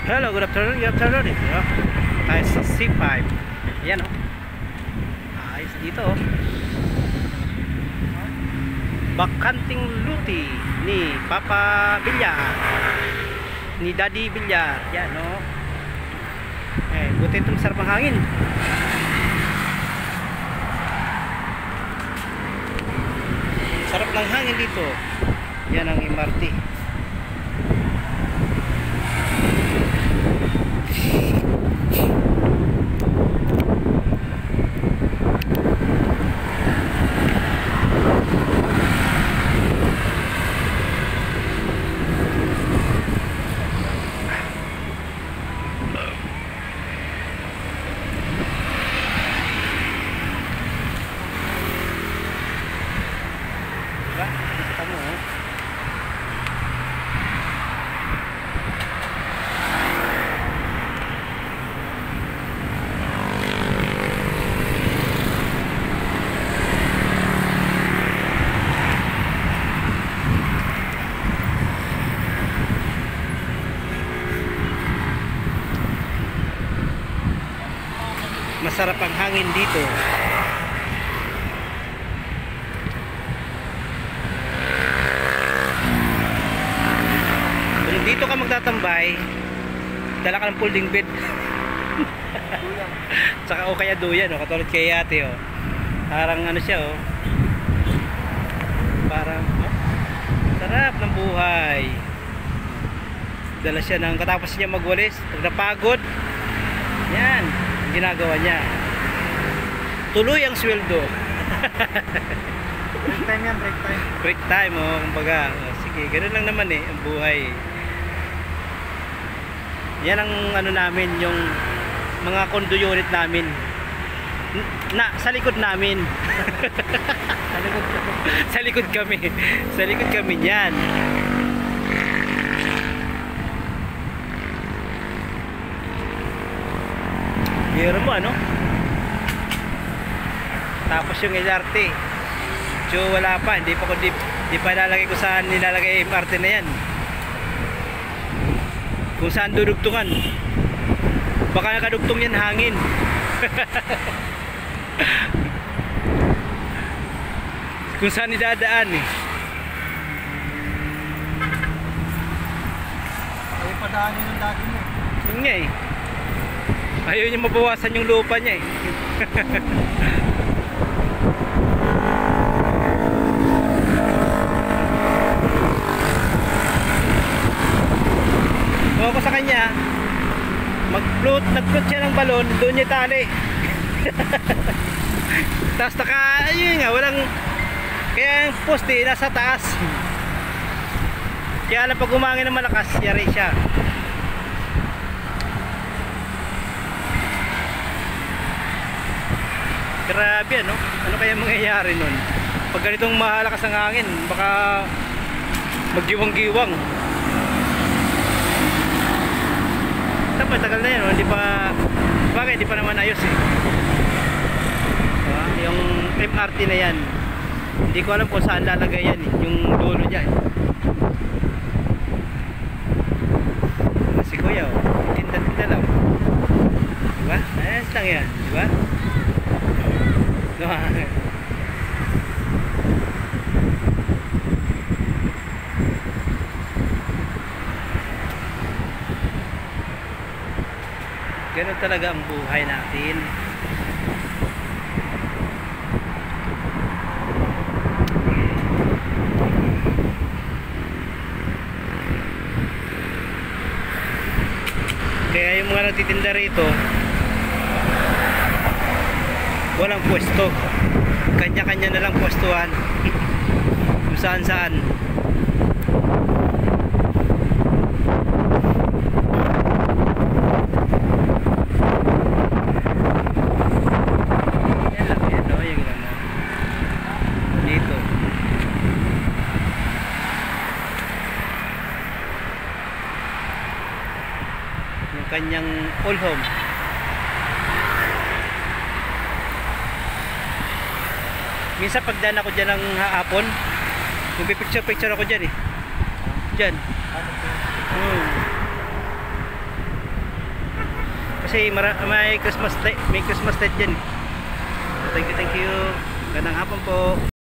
Hello, good afternoon, good afternoon. Ito, tayo sa C5. Ayan o. Ayos dito o. Bakanting luti ni Papa Villar, ni Daddy Villar. Yan o. Buti itong sarap ang hangin. Sarap ng hangin dito. Yan ang MRT. Masarap ang hangin dito. Kung dito ka magtatambay, dala ka ng folding bed. Saka o kaya duyan o, katulad kay ate o. Parang ano siya o. Parang sarap ng buhay. Dala siya ng katapos niya magwalis. Pag napagod, yan ginagawa niya. Tuloy ang sweldo. Break time yan, break time. Break time oh, kumbaga. Sige, ganoon lang naman eh ang buhay. Yan ang ano namin, yung mga condo unit namin. Sa likod namin. Sa likod kami. Sa likod kami niyan. Biro mo ano? Tapos yung LRT. So wala pa, hindi pa ilalagay ko saan nilalagay yung MRT na yan. Kung saan dudugtungan. Baka nakadugtong yan hangin. Kung saan idadaan eh. Ay, padaanin yung dati mo. Yun nga eh. Ayaw niya mabawasan yung lupa niya eh. Kung ako sa kanya, nag-float siya ng balon, doon niya tali. Tapos ayun nga, walang, kaya yung poste nasa taas. Kaya lang pag umangin ng malakas, yari siya. Grabe ano? Ano kaya mangyayari nun? Pag ganitong malakas ang hangin, baka maggiwang-giwang. Tapos tagal na yan, no? Hindi pa naman ayos eh. Yung MRT na yan, hindi ko alam kung saan lalagay yan eh, yung dulo niya eh. Si kuya oh, tinda-tinda lang. Diba? Ayos lang yan, diba? No. Ganun talaga ang buhay natin. Kaya yung mga nagtitinda rito, walang pwesto, kanya-kanya na lang pwestuhan. Kung saan-saan. Yan lang yan, no? Yung ano dito. Yung kanyang all home. Minsan pagdaan ako dyan ng hapon, magpipicture-picture ako dyan eh. Dyan. Kasi may Christmas light dyan. So, thank you. Magandang hapon po.